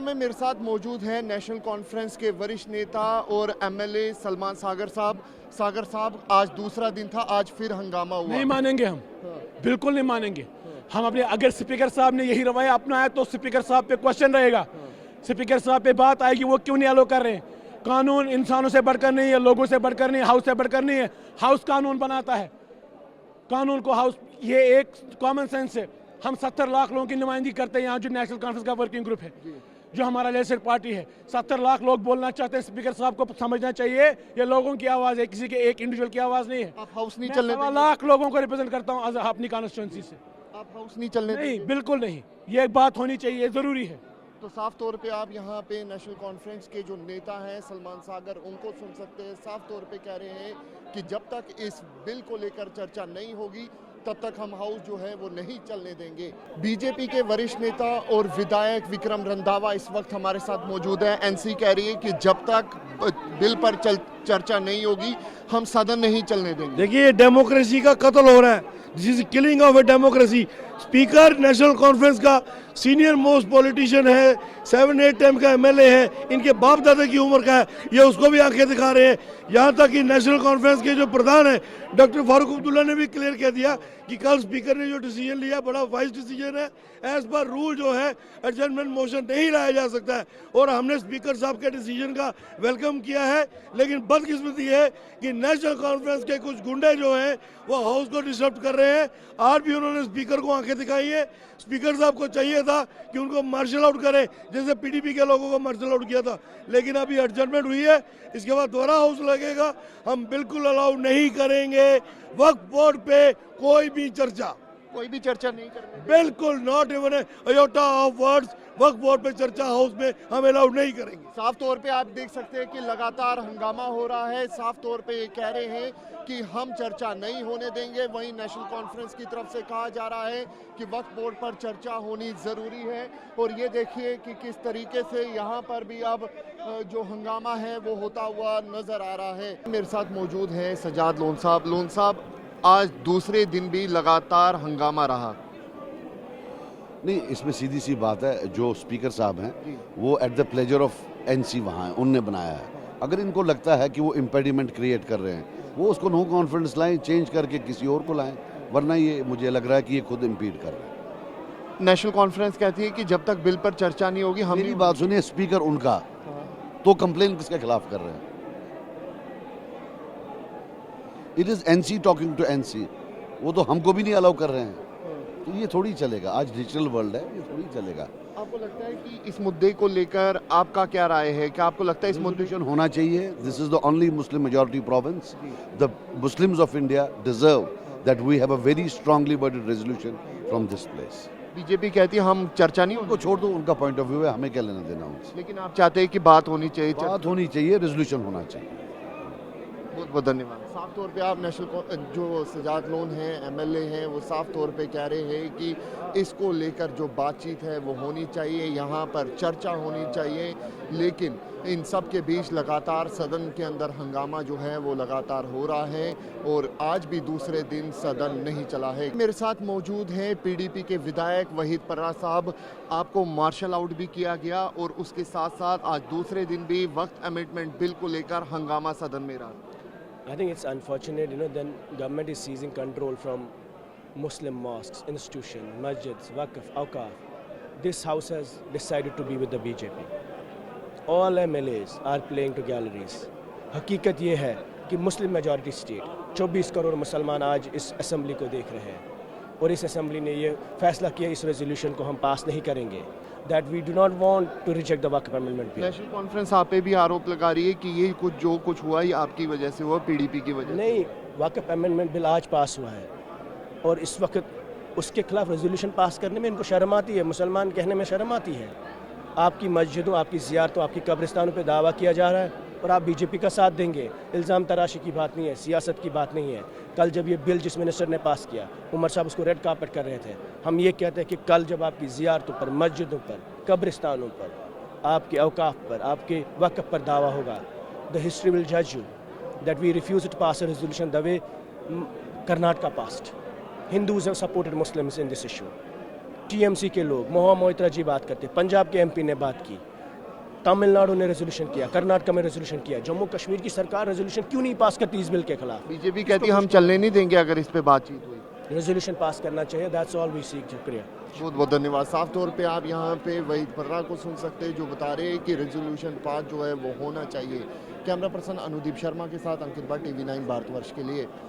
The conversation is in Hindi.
समय मेरे साथ मौजूद हैं नेशनल कॉन्फ्रेंस के वरिष्ठ नेता और एमएलए सलमान सागर साहब। सागर साहब, आज दूसरा दिन था, आज फिर हंगामा हुआ। नहीं मानेंगे हम, बिल्कुल नहीं मानेंगे हम। अपने अगर स्पीकर साहब ने यही रवैया अपनाया तो स्पीकर साहब पे क्वेश्चन रहेगा, स्पीकर साहब पे बात आएगी, वो क्यों नहीं अलो कर रहे हैं। कानून इंसानों से बढ़कर नहीं है, लोगों से बढ़कर नहीं है, हाउस से बढ़कर नहीं है। हाउस कानून बनाता है, कानून को हाउस, ये एक कॉमन सेंस है। हम 70 लाख लोगों की नुमाइंदगी करते हैं यहाँ, जो नेशनल कॉन्फ्रेंस का वर्किंग ग्रुप है, जो हमारा लेजिस्लेटिव पार्टी है। 70 लाख लोग बोलना चाहते हैं, स्पीकर साहब को समझना चाहिए ये लोगों की आवाज़ है, किसी के एक इंडिविजुअल की आवाज़ नहीं है। आप हाउस नहीं चलने देंगे? लाख लोगों को रिप्रेजेंट करता हूँ अपनी कॉन्स्टिट्यूंसी से। आप हाउस नहीं चलने नहीं, देंगे? बिल्कुल नहीं, ये एक बात होनी चाहिए, ज़रूरी है। तो साफ तौर पे आप यहाँ पे नेशनल कॉन्फ्रेंस के जो नेता हैं सलमान सागर, उनको सुन सकते हैं। साफ तौर पे कह रहे हैं कि जब तक इस बिल को लेकर चर्चा नहीं होगी तब तक हम हाउस जो है वो नहीं चलने देंगे। बीजेपी के वरिष्ठ नेता और विधायक विक्रम रंधावा इस वक्त हमारे साथ मौजूद है। एनसी कह रही है कि जब तक बिल पर चर्चा नहीं होगी हम सदन नहीं चलने देंगे। देखिए, डेमोक्रेसी का कत्ल हो रहा है, this is killing of a democracy. Speaker national conference का सीनियर मोस्ट पॉलिटिशियन है, 7-8 टाइम का एमएलए है, इनके बाप दादा की उम्र का है, ये उसको भी आंखें दिखा रहे हैं। यहाँ तक कि नेशनल कॉन्फ्रेंस के जो प्रधान है डॉक्टर फारूक अब्दुल्ला ने भी क्लियर कह दिया कि कल स्पीकर ने जो डिसीजन लिया बड़ा वाइज डिसीजन है। एज पर रूल जो है एडजर्नमेंट मोशन नहीं लाया जा सकता है, और हमने स्पीकर साहब के डिसीजन का वेलकम किया है। लेकिन बदकिस्मती है कि नेशनल कॉन्फ्रेंस के कुछ गुंडे जो हैं वो हाउस को डिस्टर्ब कर रहे हैं। आज भी उन्होंने स्पीकर को आंखें दिखाई है। स्पीकर साहब को चाहिए था कि उनको मार्शल आउट करें, जैसे पीडीपी के लोगों को मार्शल आउट किया था। लेकिन अभी एडजर्नमेंट हुई है, इसके बाद दोबारा हाउस लगेगा। हम बिल्कुल अलाउ नहीं करेंगे वक्फ बोर्ड पे कोई भी चर्चा नहीं करेंगे, बिल्कुल not even iota of words. Waqf board पे चर्चा हाउस में हम अलाउड नहीं करेंगे। साफ तौर पे आप देख सकते हैं कि लगातार हंगामा हो रहा है। साफ तौर पे ये कह रहे हैं कि हम चर्चा नहीं होने देंगे। वहीं नेशनल कॉन्फ्रेंस की तरफ से कहा जा रहा है कि वक्फ बोर्ड पर चर्चा होनी ज़रूरी है। और ये देखिए कि किस तरीके से यहाँ पर भी अब जो हंगामा है वो होता हुआ नज़र आ रहा है। मेरे साथ मौजूद हैं सजाद लोन साहब। लोन साहब, आज दूसरे दिन भी लगातार हंगामा रहा। नहीं, इसमें सीधी सी बात है, जो स्पीकर साहब हैं वो at the pleasure of NC वहाँ हैं, उनने बनाया है। अगर इनको लगता है कि वो इम्पेडिमेंट क्रिएट कर रहे हैं, वो उसको नो कॉन्फ्रेंस लाएं, चेंज करके किसी और को लाएं, वरना ये मुझे लग रहा है कि ये खुद इम्पीड कर रहे हैं। नेशनल कॉन्फ्रेंस कहती है कि जब तक बिल पर चर्चा नहीं होगी हम। मेरी बात सुनिए, स्पीकर उनका, तो कंप्लेन किसके खिलाफ कर रहे हैं? It is NC talking to NC, वो तो हमको भी नहीं अलाउ कर रहे हैं। तो ये थोड़ी चलेगा, आज डिजिटल वर्ल्ड है, ये थोड़ी चलेगा। आपको लगता है कि इस मुद्दे को लेकर आपका क्या राय है? क्या आपको लगता है इस मुद्दे होना चाहिए? This is the only Muslim majority province. The Muslims of India deserve that we have a very strongly worded resolution from this place. BJP कहती है हम चर्चा नहीं, उनको छोड़ दो, उनका पॉइंट ऑफ व्यू है, हमें क्या लेना देना उनसे। लेकिन आप चाहते हैं कि बात होनी चाहिए, बात होनी चाहिए, रेजोल्यूशन होना चाहिए। बहुत बहुत धन्यवाद। साफ तौर पे आप नेशनल जो सजाद लोन हैं, एमएलए हैं, वो साफ तौर पे कह रहे हैं कि इसको लेकर जो बातचीत है वो होनी चाहिए, यहाँ पर चर्चा होनी चाहिए। लेकिन इन सब के बीच लगातार सदन के अंदर हंगामा जो है वो लगातार हो रहा है और आज भी दूसरे दिन सदन नहीं चला है। मेरे साथ मौजूद हैं पीडीपी के विधायक वहीद पर्रा साहब। आपको मार्शल आउट भी किया गया और उसके साथ साथ आज दूसरे दिन भी वक्त अमेंडमेंट बिल को लेकर हंगामा सदन में रहा। I think it's unfortunate, then government is seizing control from Muslim mosques, institutions, masjids, waqf, awqaf. This house has decided to be with the BJP. All MLAs are playing to galleries. हकीकत ये है कि मुस्लिम मेजॉरिटी स्टेट 24 करोड़ मुसलमान आज इस असेंबली को देख रहे हैं और इस असेंबली ने ये फैसला किया इस रेजोल्यूशन को हम पास नहीं करेंगे, that we do not want to reject the Waqf amendment bill. National conference आप पे भी आरोप लगा रही है कि ये जो कुछ हुआ ये आपकी वजह से हुआ, पीडीपी की वजह से। नहीं, वक्फ अमेंडमेंट बिल आज पास हुआ है और इस वक्त उसके खिलाफ रेजोल्यूशन पास करने में इनको शर्म आती है, मुसलमान कहने में शर्म आती है। आपकी मस्जिदों, आपकी ज़ियारतों, आपकी कब्रिस्तानों पे दावा किया जा रहा है और आप बीजेपी का साथ देंगे। इल्ज़ाम तराशी की बात नहीं है, सियासत की बात नहीं है। कल जब ये बिल जिस मिनिस्टर ने पास किया, उमर साहब उसको रेड कार्पेट कर रहे थे। हम ये कहते हैं कि कल जब आपकी ज़ियारतों पर, मस्जिदों पर, कब्रिस्तानों पर, आपके औकाफ पर, आपके वक़्फ़ पर दावा होगा, द हिस्ट्री विल जज you that we refuse to pass a resolution the way Karnataka passed. Hindus have supported Muslims in this issue. TMC के लोग, मोहम्मद मोइत्रा जी बात करते, पंजाब के एमपी ने बात की, तमिलनाडु ने रेजोल्यूशन किया, कर्नाटक में रेजोल्यूशन किया, जम्मू कश्मीर की सरकार रेजोल्यूशन क्यों नहीं पास करती इस बिल के खिलाफ? बीजेपी कहती है हम चलने नहीं देंगे अगर इस पे बातचीत हुई। रेजोल्यूशन पास करना चाहिए, दैट्स ऑल वी सीक। शुक्रिया। बहुत बहुत धन्यवाद। साफ तौर पे आप यहाँ पे वहीद पर्रा को सुन सकते हैं जो बता रहे हैं कि रेजोल्यूशन पास जो है वो होना चाहिए। कैमरा पर्सन अनुदीप शर्मा के साथ अंकित भट्ट, TV9 भारतवर्ष के लिए।